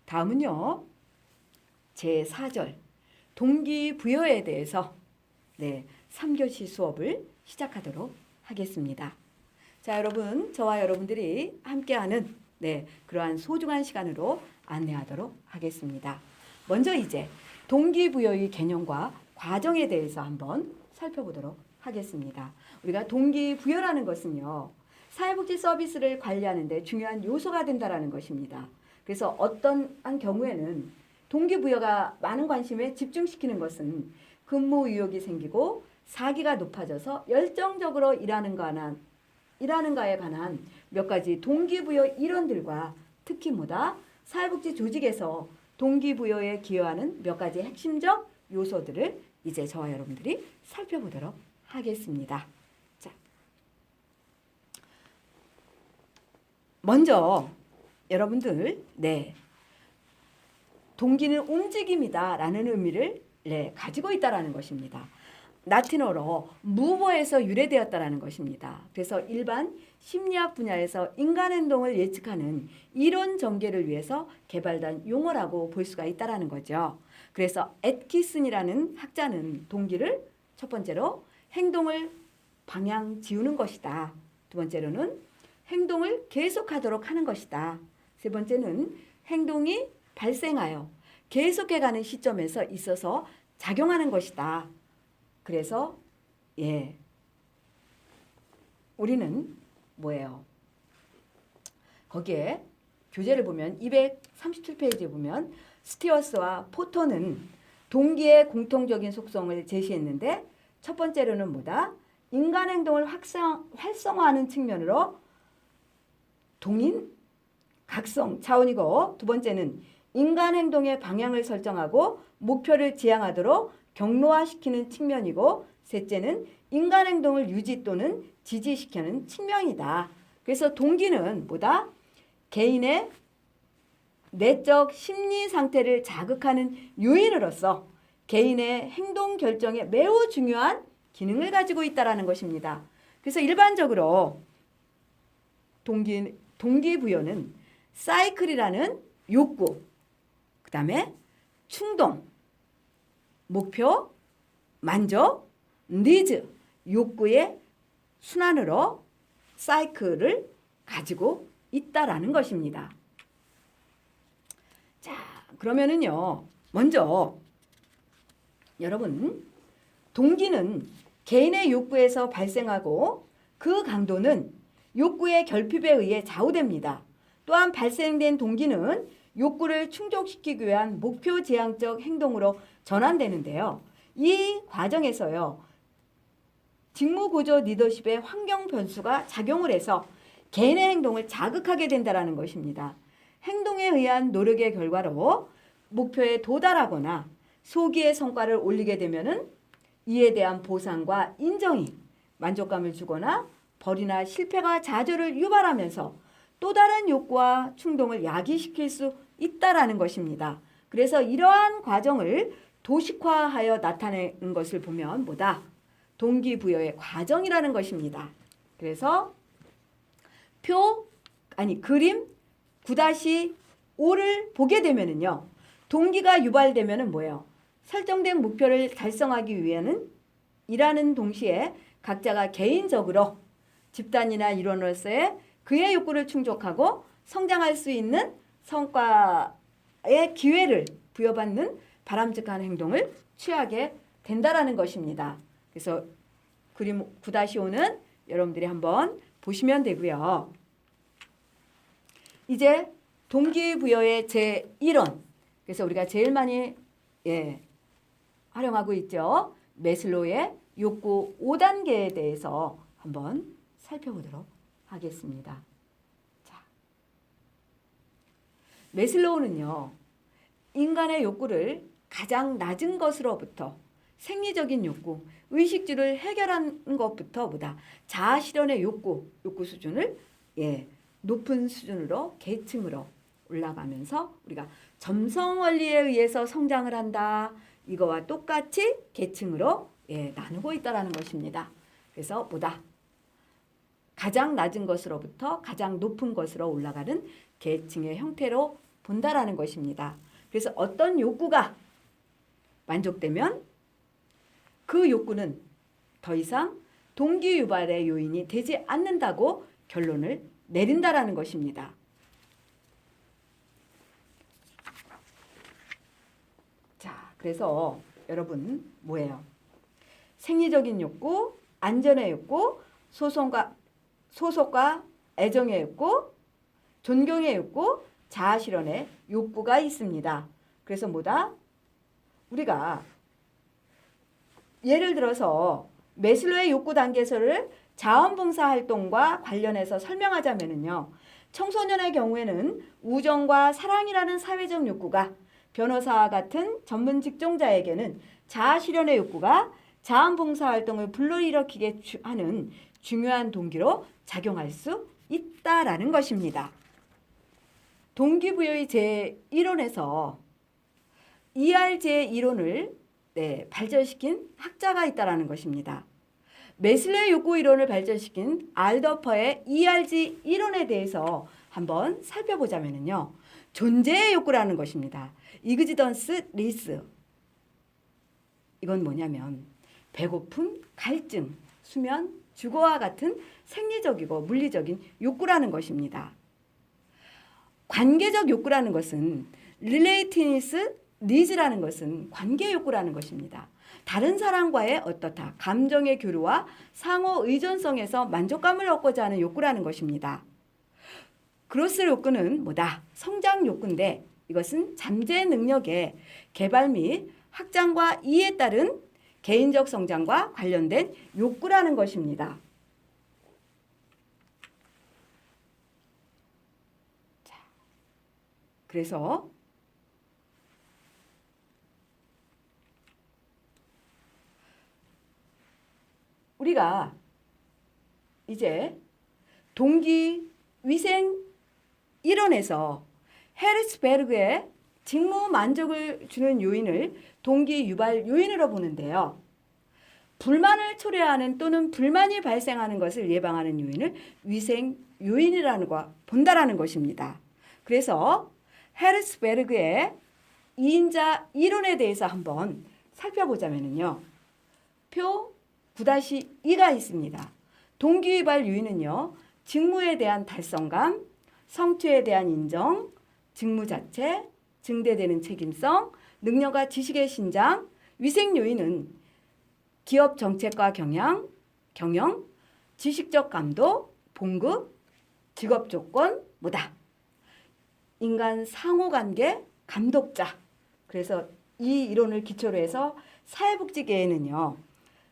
다음은요. 제4절 동기부여에 대해서 3교시 수업을 시작하도록 하겠습니다. 자, 여러분, 저와 여러분들이 함께하는 그러한 소중한 시간으로 안내하도록 하겠습니다. 먼저 이제 동기부여의 개념과 과정에 대해서 한번 살펴보도록 하겠습니다. 우리가 동기부여라는 것은요, 사회복지 서비스를 관리하는 데 중요한 요소가 된다는 것입니다. 그래서 어떤 경우에는 동기부여가 많은 관심에 집중시키는 것은 근무 의욕이 생기고 사기가 높아져서 열정적으로 일하는 가에 관한 몇 가지 동기부여 이론들과 특히 사회복지 조직에서 동기부여에 기여하는 몇 가지 핵심적 요소들을 이제 저와 여러분들이 살펴보도록 하겠습니다. 자, 먼저 여러분들 동기는 움직임이다 라는 의미를 가지고 있다라는 것입니다. 라틴어로 무버에서 유래되었다라는 것입니다. 그래서 일반 심리학 분야에서 인간 행동을 예측하는 이론 전개를 위해서 개발된 용어라고 볼 수가 있다라는 거죠. 그래서 애트킨슨이라는 학자는 동기를 첫 번째로 행동을 방향 지우는 것이다. 두 번째로는 행동을 계속하도록 하는 것이다. 세 번째는 행동이 발생하여 계속해가는 시점에서 있어서 작용하는 것이다. 그래서 우리는 뭐예요? 거기에 교재를 보면 237페이지에 보면 스티어스와 포터는 동기의 공통적인 속성을 제시했는데 첫 번째로는 인간 행동을 활성화하는 측면으로 동인, 각성 차원이고, 두 번째는 인간 행동의 방향을 설정하고 목표를 지향하도록 경로화시키는 측면이고, 셋째는 인간 행동을 유지 또는 지지시키는 측면이다. 그래서 동기는 개인의 내적 심리 상태를 자극하는 요인으로서 개인의 행동 결정에 매우 중요한 기능을 가지고 있다는 것입니다. 그래서 일반적으로 동기부여는 사이클이라는 욕구, 그 다음에 충동, 목표, 만족, 니즈, 욕구의 순환으로 사이클을 가지고 있다라는 것입니다. 자, 그러면은요, 먼저 여러분, 동기는 개인의 욕구에서 발생하고 그 강도는 욕구의 결핍에 의해 좌우됩니다. 또한 발생된 동기는 욕구를 충족시키기 위한 목표 지향적 행동으로 전환되는데요. 이 과정에서요, 직무구조 리더십의 환경 변수가 작용을 해서 개인의 행동을 자극하게 된다는 것입니다. 행동에 의한 노력의 결과로 목표에 도달하거나 소기의 성과를 올리게 되면은 이에 대한 보상과 인정이 만족감을 주거나 벌이나 실패가 좌절을 유발하면서 또 다른 욕구와 충동을 야기시킬 수 있다라는 것입니다. 그래서 이러한 과정을 도식화하여 나타내는 것을 보면 동기부여의 과정이라는 것입니다. 그래서 그림 9-5를 보게 되면은요, 동기가 유발되면은 설정된 목표를 달성하기 위해는 일하는 동시에 각자가 개인적으로 집단이나 일원으로서의 그의 욕구를 충족하고 성장할 수 있는 성과의 기회를 부여받는 바람직한 행동을 취하게 된다라는 것입니다. 그래서 그림 9-5는 여러분들이 한번 보시면 되고요. 이제 동기부여의 제1원, 그래서 우리가 제일 많이 활용하고 있죠. 매슬로우의 욕구 5단계에 대해서 한번 살펴보도록 하겠습니다. 자, 매슬로우는요, 인간의 욕구를 가장 낮은 것으로부터 생리적인 욕구, 의식주를 해결한 것부터 자아 실현의 욕구 수준을 높은 수준으로 계층으로 올라가면서 우리가 점성 원리에 의해서 성장을 한다. 이거와 똑같이 계층으로 나누고 있다라는 것입니다. 그래서 가장 낮은 것으로부터 가장 높은 것으로 올라가는 계층의 형태로 본다라는 것입니다. 그래서 어떤 욕구가 만족되면 그 욕구는 더 이상 동기 유발의 요인이 되지 않는다고 결론을 내린다라는 것입니다. 자, 그래서 여러분 뭐예요? 생리적인 욕구, 안전의 욕구, 소속과 애정의 욕구, 존경의 욕구, 자아실현의 욕구가 있습니다. 그래서 뭐다? 우리가 예를 들어서 매슬로의 욕구 단계설을 자원봉사 활동과 관련해서 설명하자면요. 청소년의 경우에는 우정과 사랑이라는 사회적 욕구가, 변호사와 같은 전문 직종자에게는 자아실현의 욕구가 자원봉사 활동을 불러일으키게 하는 중요한 동기로 작용할 수 있다라는 것입니다. 동기부여의 제1원에서 ERJ 이론을 발전시킨 학자가 있다라는 것입니다. 매슬로의 욕구 이론을 발전시킨 알더퍼의 ERG 이론에 대해서 한번 살펴보자면요. 존재의 욕구라는 것입니다. 이그지던스 리스. 이건 뭐냐면 배고픔, 갈증, 수면, 주거와 같은 생리적이고 물리적인 욕구라는 것입니다. 관계적 욕구라는 것은 릴레이티니스 니즈라는 것은 관계 욕구라는 것입니다. 다른 사람과의 어떻다 감정의 교류와 상호 의존성에서 만족감을 얻고자 하는 욕구라는 것입니다. 그로스 욕구는 뭐다? 성장 욕구인데 이것은 잠재 능력의 개발 및 확장과 이에 따른 개인적 성장과 관련된 욕구라는 것입니다. 자, 그래서 우리가 이제 동기 위생 이론에서 헤르츠베르그의 직무 만족을 주는 요인을 동기 유발 요인으로 보는데요. 불만을 초래하는 또는 불만이 발생하는 것을 예방하는 요인을 위생 요인이라는 거 본다라는 것입니다. 그래서 헤르츠베르그의 2인자 이론에 대해서 한번 살펴보자면요. 표 9-2가 있습니다. 동기유발 요인은요. 직무에 대한 달성감, 성취에 대한 인정, 직무 자체, 증대되는 책임성, 능력과 지식의 신장, 위생 요인은 기업 정책과 경영, 지식적 감도, 봉급, 직업 조건, 뭐다? 인간 상호관계, 감독자. 그래서 이 이론을 기초로 해서 사회복지계에는요.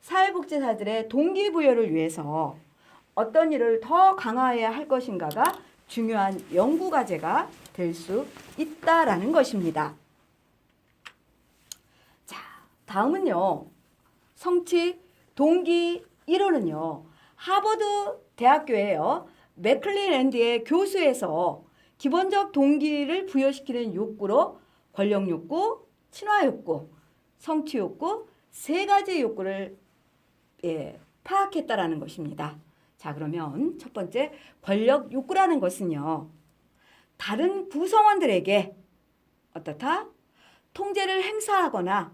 사회복지사들의 동기부여를 위해서 어떤 일을 더 강화해야 할 것인가가 중요한 연구과제가 될 수 있다라는 것입니다. 자, 다음은요. 성취 동기 이론은요. 하버드 대학교에요. 맥클린앤드의 교수에서 기본적 동기를 부여시키는 욕구로 권력 욕구, 친화 욕구, 성취 욕구, 세 가지 욕구를 파악했다라는 것입니다. 자, 그러면 첫 번째 권력 욕구라는 것은요. 다른 구성원들에게 어떻다? 통제를 행사하거나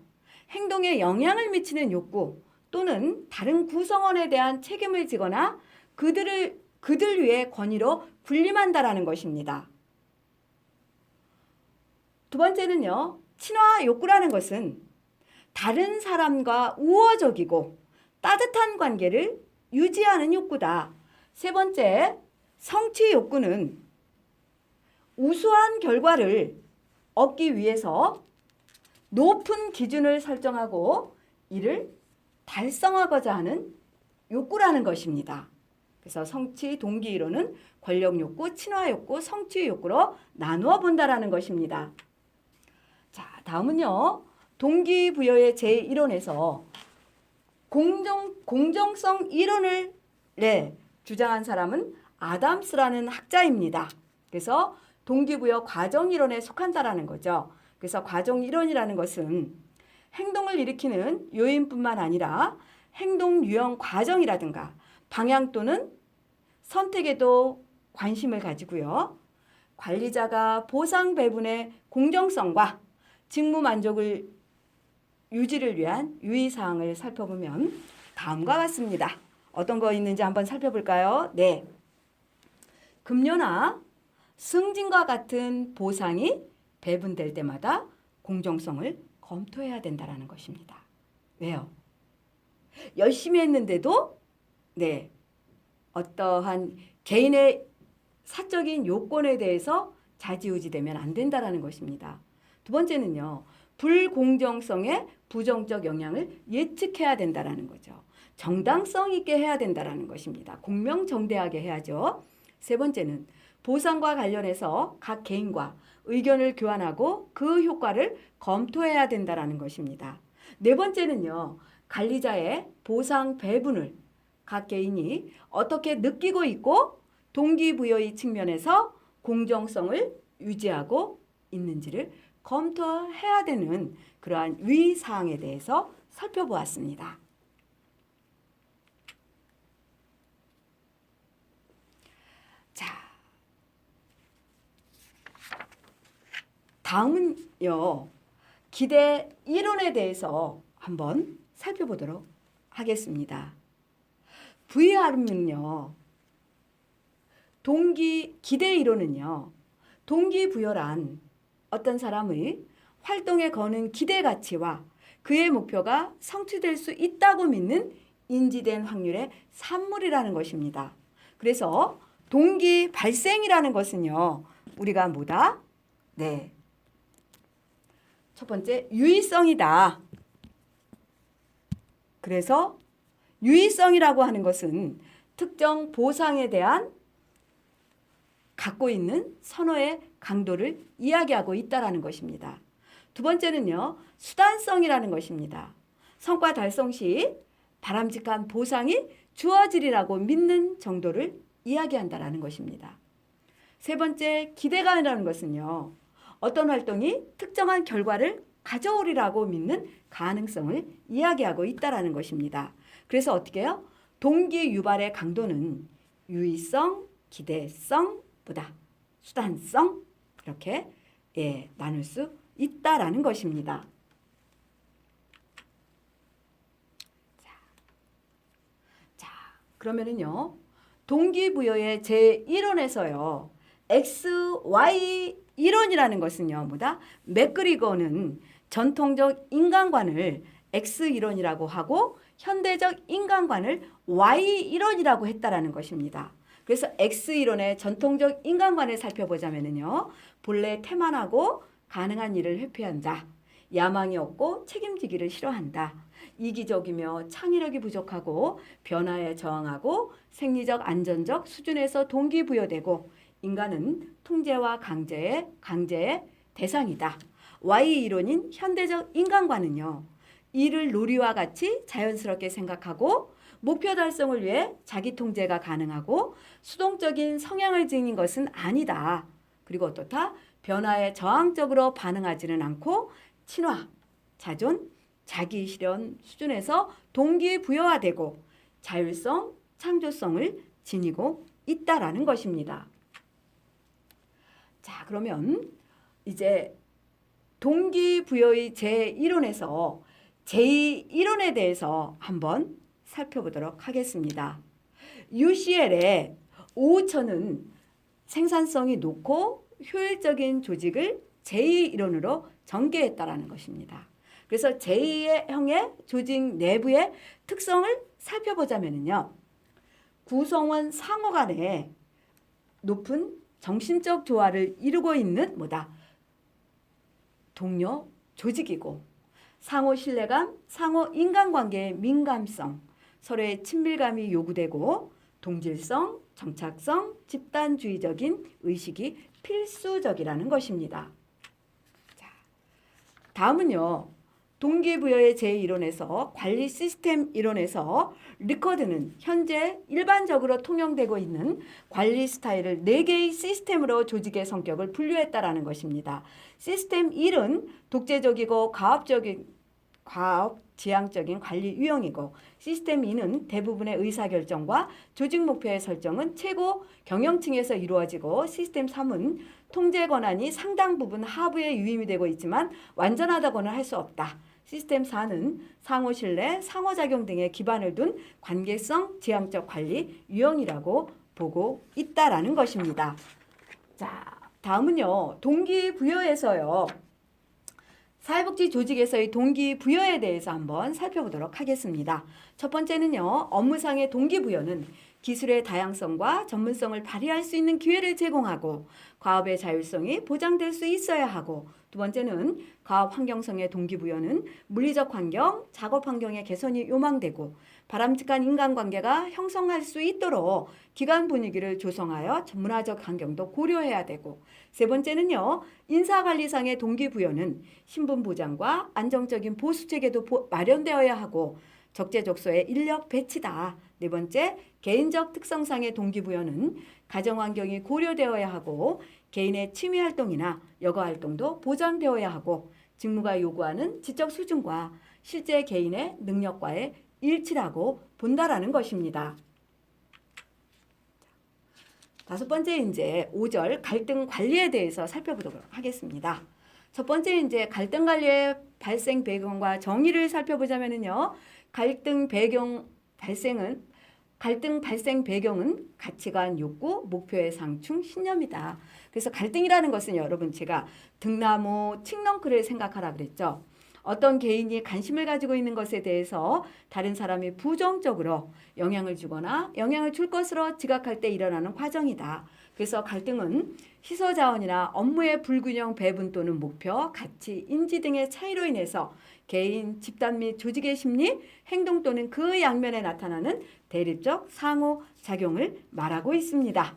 행동에 영향을 미치는 욕구 또는 다른 구성원에 대한 책임을 지거나 그들 위해 권위로 군림한다라는 것입니다. 두 번째는요. 친화 욕구라는 것은 다른 사람과 우호적이고 따뜻한 관계를 유지하는 욕구다. 세 번째, 성취 욕구는 우수한 결과를 얻기 위해서 높은 기준을 설정하고 이를 달성하고자 하는 욕구라는 것입니다. 그래서 성취 동기 이론은 권력 욕구, 친화 욕구, 성취 욕구로 나누어 본다라는 것입니다. 자, 다음은요. 동기부여의 제1원에서 공정성 이론을 주장한 사람은 아담스라는 학자입니다. 그래서 동기부여 과정 이론에 속한다라는 거죠. 그래서 과정 이론이라는 것은 행동을 일으키는 요인뿐만 아니라 행동 유형 과정이라든가 방향 또는 선택에도 관심을 가지고요. 관리자가 보상 배분의 공정성과 직무 만족을 유지를 위한 유의사항을 살펴보면 다음과 같습니다. 어떤 거 있는지 한번 살펴볼까요? 네. 급료나 승진과 같은 보상이 배분될 때마다 공정성을 검토해야 된다는 것입니다. 왜요? 열심히 했는데도 네, 어떠한 개인의 사적인 요건에 대해서 좌지우지되면 안 된다는 것입니다. 두 번째는요. 불공정성의 부정적 영향을 예측해야 된다는 거죠. 정당성 있게 해야 된다는 것입니다. 공명정대하게 해야죠. 세 번째는 보상과 관련해서 각 개인과 의견을 교환하고 그 효과를 검토해야 된다는 것입니다. 네 번째는요. 관리자의 보상 배분을 각 개인이 어떻게 느끼고 있고 동기부여의 측면에서 공정성을 유지하고 있는지를 검토해야 되는 그러한 유의사항에 대해서 살펴보았습니다. 자, 다음은요. 기대 이론에 대해서 한번 살펴보도록 하겠습니다. VR은요. 기대 이론은요. 동기부여란 어떤 사람의 활동에 거는 기대 가치와 그의 목표가 성취될 수 있다고 믿는 인지된 확률의 산물이라는 것입니다. 그래서 동기 발생이라는 것은요. 우리가 뭐다? 네. 첫 번째 유의성이다. 그래서 유의성이라고 하는 것은 특정 보상에 대한 갖고 있는 선호의 강도를 이야기하고 있다는 것입니다. 두 번째는요. 수단성이라는 것입니다. 성과 달성 시 바람직한 보상이 주어지리라고 믿는 정도를 이야기한다는 것입니다. 세 번째 기대감이라는 것은요. 어떤 활동이 특정한 결과를 가져오리라고 믿는 가능성을 이야기하고 있다는 것입니다. 그래서 어떻게 해요? 동기 유발의 강도는 유의성, 기대성보다 수단성 이렇게 나눌 수 있다라는 것입니다. 자, 그러면은요. 동기부여의 제1원에서요. X, Y 이론이라는 것은요. 뭐다? 맥그리거는 전통적 인간관을 X 이론이라고 하고 현대적 인간관을 Y 이론이라고 했다라는 것입니다. 그래서 X이론의 전통적 인간관을 살펴보자면요. 본래 태만하고 가능한 일을 회피한 자, 야망이 없고 책임지기를 싫어한다. 이기적이며 창의력이 부족하고 변화에 저항하고 생리적 안전적 수준에서 동기부여되고 인간은 통제와 강제의 대상이다. Y이론인 현대적 인간관은요. 이를 놀이와 같이 자연스럽게 생각하고 목표 달성을 위해 자기 통제가 가능하고 수동적인 성향을 지닌 것은 아니다. 그리고 어떻다? 변화에 저항적으로 반응하지는 않고 친화, 자존, 자기 실현 수준에서 동기부여화되고 자율성, 창조성을 지니고 있다라는 것입니다. 자, 그러면 이제 동기부여의 제1원에서 제2이론에 대해서 한번 살펴보도록 하겠습니다. UCL의 오우천은 생산성이 높고 효율적인 조직을 제2이론으로 전개했다라는 것입니다. 그래서 제2형의 조직 내부의 특성을 살펴보자면요. 구성원 상호 간에 높은 정신적 조화를 이루고 있는 동료 조직이고 상호 신뢰감, 상호 인간관계의 민감성, 서로의 친밀감이 요구되고 동질성, 정착성, 집단주의적인 의식이 필수적이라는 것입니다. 자, 다음은요. 동기부여의 제1원에서 관리 시스템 이론에서 리커드는 현재 일반적으로 통용되고 있는 관리 스타일을 4개의 시스템으로 조직의 성격을 분류했다라는 것입니다. 시스템 1은 독재적이고 지향적인 관리 유형이고 시스템 2는 대부분의 의사결정과 조직 목표의 설정은 최고 경영층에서 이루어지고 시스템 3은 통제 권한이 상당 부분 하부에 유임이 되고 있지만 완전하다고는 할 수 없다. 시스템 4는 상호 신뢰, 상호작용 등에 기반을 둔 관계성 지향적 관리 유형이라고 보고 있다라는 것입니다. 자, 다음은요. 동기부여에서요. 사회복지 조직에서의 동기부여에 대해서 한번 살펴보도록 하겠습니다. 첫 번째는요. 업무상의 동기부여는 기술의 다양성과 전문성을 발휘할 수 있는 기회를 제공하고 과업의 자율성이 보장될 수 있어야 하고 두 번째는 과업 환경성의 동기부여는 물리적 환경, 작업 환경의 개선이 요망되고 바람직한 인간관계가 형성할 수 있도록 기관 분위기를 조성하여 전문화적 환경도 고려해야 되고 세 번째는요. 인사관리상의 동기부여는 신분 보장과 안정적인 보수체계도 마련되어야 하고 적재적소의 인력 배치다. 네 번째, 개인적 특성상의 동기부여는 가정환경이 고려되어야 하고 개인의 취미활동이나 여가활동도 보장되어야 하고 직무가 요구하는 지적 수준과 실제 개인의 능력과의 일치라고 본다라는 것입니다. 다섯 번째 이제 5절 갈등 관리에 대해서 살펴보도록 하겠습니다. 첫 번째 이제 갈등 관리의 발생 배경과 정의를 살펴보자면요. 갈등 발생 배경은 가치관, 욕구, 목표의 상충, 신념이다. 그래서 갈등이라는 것은 여러분 제가 등나무, 칡넝쿨을 생각하라 그랬죠. 어떤 개인이 관심을 가지고 있는 것에 대해서 다른 사람이 부정적으로 영향을 주거나 영향을 줄 것으로 지각할 때 일어나는 과정이다. 그래서 갈등은 희소자원이나 업무의 불균형 배분 또는 목표, 가치, 인지 등의 차이로 인해서 개인, 집단 및 조직의 심리, 행동 또는 그 양면에 나타나는 대립적 상호작용을 말하고 있습니다.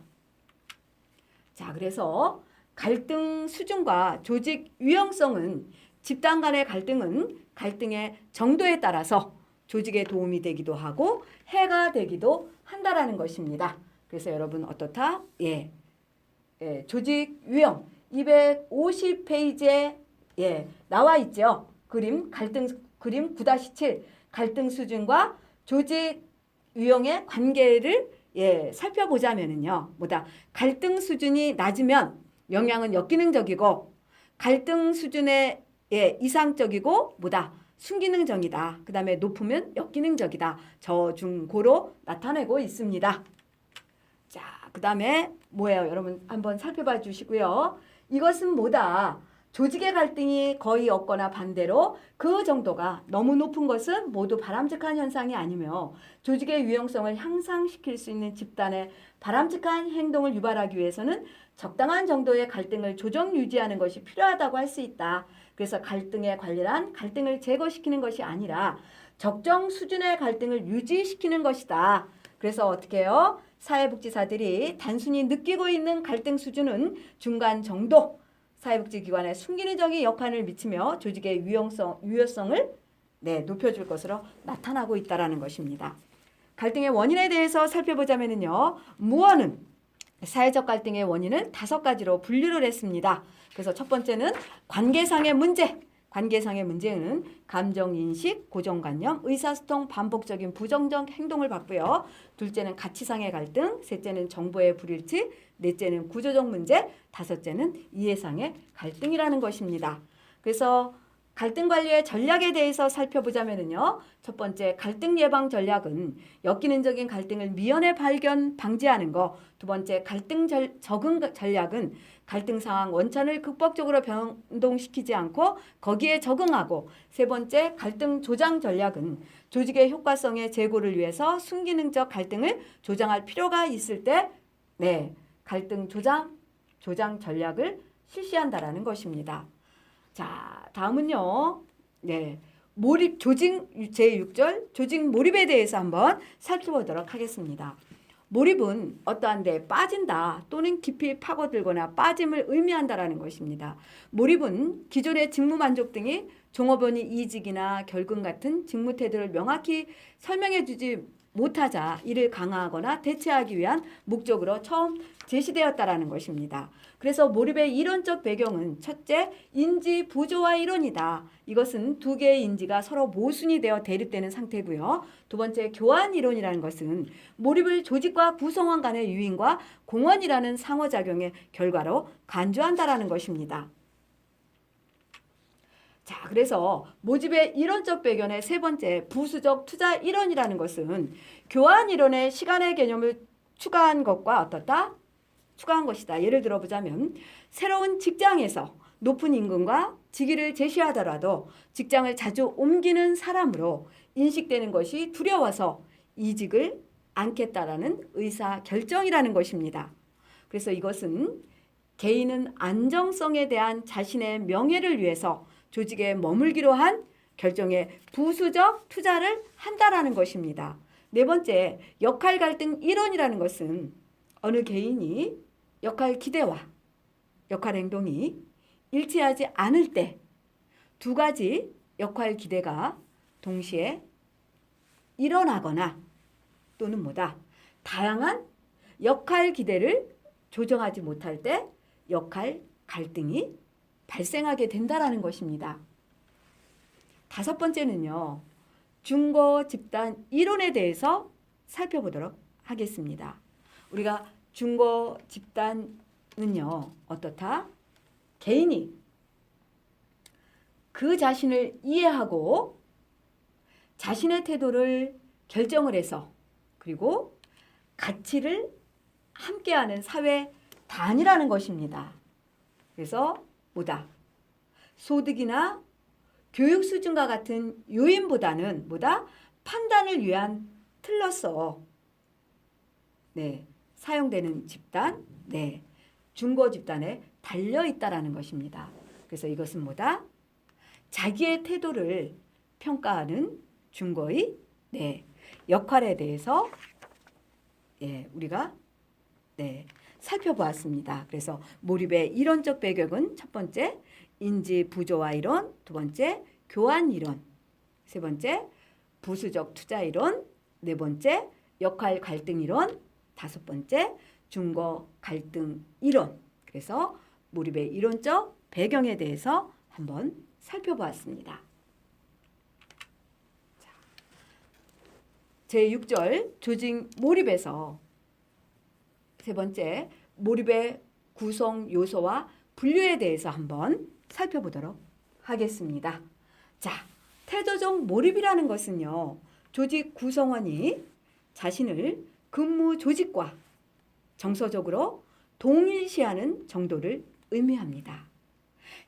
자, 그래서 갈등 수준과 조직 유형성은 집단 간의 갈등은 갈등의 정도에 따라서 조직에 도움이 되기도 하고 해가 되기도 한다라는 것입니다. 그래서 여러분 어떻다? 조직 유형 250페이지에 나와 있죠. 그림 9-7 갈등 수준과 조직 유형의 관계를 살펴보자면은요. 갈등 수준이 낮으면 영향은 역기능적이고 갈등 수준의 이상적이고 순기능적이다. 그 다음에 높으면 역기능적이다. 저중고로 나타내고 있습니다. 자, 그 다음에 뭐예요? 여러분 한번 살펴봐 주시고요. 이것은 조직의 갈등이 거의 없거나 반대로 그 정도가 너무 높은 것은 모두 바람직한 현상이 아니며 조직의 유용성을 향상시킬 수 있는 집단의 바람직한 행동을 유발하기 위해서는 적당한 정도의 갈등을 조정 유지하는 것이 필요하다고 할 수 있다. 그래서 갈등의 관리란 갈등을 제거시키는 것이 아니라 적정 수준의 갈등을 유지시키는 것이다. 그래서 어떻게 해요? 사회복지사들이 단순히 느끼고 있는 갈등 수준은 중간 정도, 사회복지기관의 순기능적인 역할을 미치며 조직의 유효성을 높여줄 것으로 나타나고 있다는 것입니다. 갈등의 원인에 대해서 살펴보자면요. 무언은 사회적 갈등의 원인을 5가지로 분류를 했습니다. 그래서 첫 번째는 관계상의 문제. 관계상의 문제는 감정인식, 고정관념, 의사소통, 반복적인 부정적 행동을 봤고요. 둘째는 가치상의 갈등, 셋째는 정보의 불일치, 넷째는 구조적 문제, 다섯째는 이해상의 갈등이라는 것입니다. 그래서 갈등 관리의 전략에 대해서 살펴보자면요. 첫 번째, 갈등 예방 전략은 역기능적인 갈등을 미연에 방지하는 거. 두 번째, 갈등 적응 전략은 갈등 상황 원천을 극복적으로 변동시키지 않고 거기에 적응하고, 세 번째, 갈등 조장 전략은 조직의 효과성의 제고를 위해서 순기능적 갈등을 조장할 필요가 있을 때 갈등 조장 전략을 실시한다라는 것입니다. 자, 다음은요. 몰입 조직 제6절 조직 몰입에 대해서 한번 살펴보도록 하겠습니다. 몰입은 어떠한 데 빠진다 또는 깊이 파고들거나 빠짐을 의미한다라는 것입니다. 몰입은 기존의 직무 만족 등이 종업원이 이직이나 결근 같은 직무 태도를 명확히 설명해 주지 못하자 이를 강화하거나 대체하기 위한 목적으로 처음 제시되었다라는 것입니다. 그래서 몰입의 이론적 배경은 첫째, 인지 부조화 이론이다. 이것은 두 개의 인지가 서로 모순이 되어 대립되는 상태고요. 두 번째, 교환 이론이라는 것은 몰입을 조직과 구성원 간의 유인과 공원이라는 상호작용의 결과로 간주한다라는 것입니다. 자, 그래서 모집의 이론적 배경의 세 번째, 부수적 투자 이론이라는 것은 교환 이론의 시간의 개념을 추가한 것과 어떻다? 추가한 것이다. 예를 들어보자면 새로운 직장에서 높은 임금과 직위를 제시하더라도 직장을 자주 옮기는 사람으로 인식되는 것이 두려워서 이직을 않겠다라는 의사 결정이라는 것입니다. 그래서 이것은 개인은 안정성에 대한 자신의 명예를 위해서 조직에 머물기로 한 결정에 부수적 투자를 한다라는 것입니다. 네 번째, 역할 갈등 이론이라는 것은 어느 개인이 역할 기대와 역할 행동이 일치하지 않을 때 두 가지 역할 기대가 동시에 일어나거나 또는 뭐다? 다양한 역할 기대를 조정하지 못할 때 역할 갈등이 발생하게 된다라는 것입니다. 다섯 번째는요. 중거 집단 이론에 대해서 살펴보도록 하겠습니다. 우리가 중거 집단은요. 어떻다? 개인이 그 자신을 이해하고 자신의 태도를 결정을 해서 그리고 가치를 함께하는 사회 단위라는 것입니다. 그래서 뭐다? 소득이나 교육 수준과 같은 요인보다는 뭐다? 판단을 위한 틀로서 사용되는 집단, 중거 집단에 달려 있다라는 것입니다. 그래서 이것은 뭐다? 자기의 태도를 평가하는 중거의 역할에 대해서 우리가 살펴보았습니다. 그래서 몰입의 이론적 배경은 첫 번째, 인지 부조화 이론, 두 번째, 교환 이론, 세 번째, 부수적 투자 이론, 네 번째, 역할 갈등 이론, 다섯 번째, 중거 갈등 이론. 그래서 몰입의 이론적 배경에 대해서 한번 살펴보았습니다. 제6절 조직 몰입에서 세 번째, 몰입의 구성 요소와 분류에 대해서 한번 살펴보도록 하겠습니다. 자, 태도적 몰입이라는 것은요. 조직 구성원이 자신을 근무 조직과 정서적으로 동일시하는 정도를 의미합니다.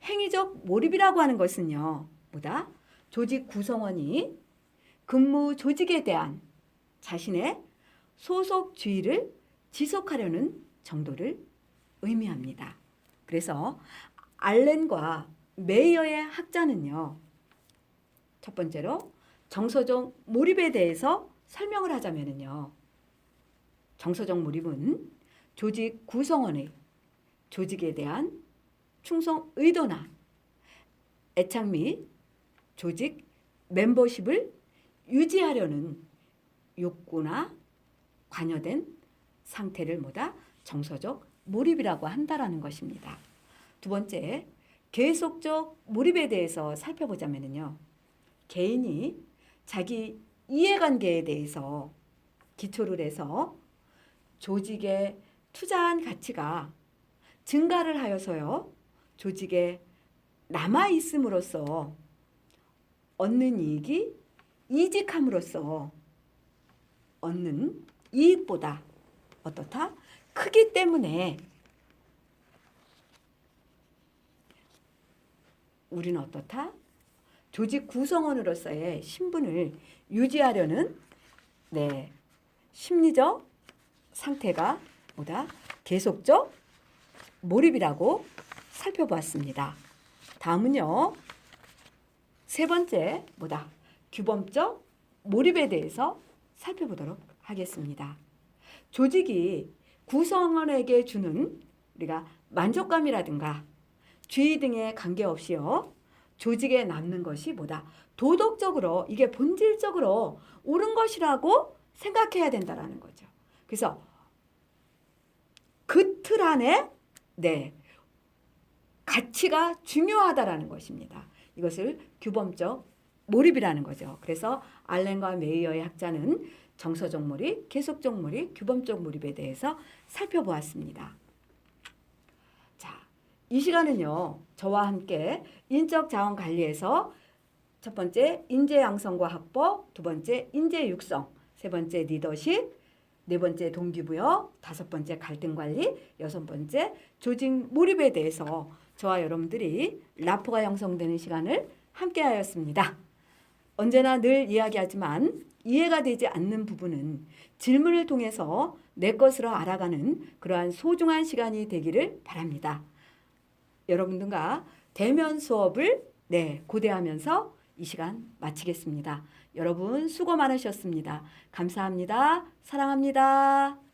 행위적 몰입이라고 하는 것은요. 뭐다? 조직 구성원이 근무 조직에 대한 자신의 소속주의를 지속하려는 정도를 의미합니다. 그래서 알렌과 메이어의 학자는요. 첫 번째로 정서적 몰입에 대해서 설명을 하자면요. 정서적 몰입은 조직 구성원의 조직에 대한 충성 의도나 애착 및 조직 멤버십을 유지하려는 욕구나 관여된 상태를 뭐다? 정서적 몰입이라고 한다라는 것입니다. 두 번째, 계속적 몰입에 대해서 살펴보자면요. 개인이 자기 이해관계에 대해서 기초를 해서 조직에 투자한 가치가 증가를 하여서요. 조직에 남아있음으로써 얻는 이익이 이직함으로써 얻는 이익보다 어떻다? 크기 때문에 우리는 어떻다? 조직 구성원으로서의 신분을 유지하려는 심리적 상태가 뭐다? 계속적 몰입이라고 살펴보았습니다. 다음은요. 세 번째 뭐다? 규범적 몰입에 대해서 살펴보도록 하겠습니다. 조직이 구성원에게 주는 우리가 만족감이라든가 주의 등에 관계없이요. 조직에 남는 것이 뭐다? 도덕적으로 이게 본질적으로 옳은 것이라고 생각해야 된다라는 거죠. 그래서 그 틀 안에 가치가 중요하다라는 것입니다. 이것을 규범적 몰입이라는 거죠. 그래서 알렌과 메이어의 학자는 정서적 몰입, 계속적 몰입, 규범적 몰입에 대해서 살펴보았습니다. 자, 이 시간은요, 저와 함께 인적 자원 관리에서 첫 번째 인재 양성과 확보, 두 번째 인재 육성, 세 번째 리더십, 네 번째 동기부여, 다섯 번째 갈등 관리, 여섯 번째 조직 몰입에 대해서 저와 여러분들이 라포가 형성되는 시간을 함께 하였습니다. 언제나 늘 이야기하지만 이해가 되지 않는 부분은 질문을 통해서 내 것으로 알아가는 그러한 소중한 시간이 되기를 바랍니다. 여러분들과 대면 수업을 고대하면서 이 시간 마치겠습니다. 여러분 수고 많으셨습니다. 감사합니다. 사랑합니다.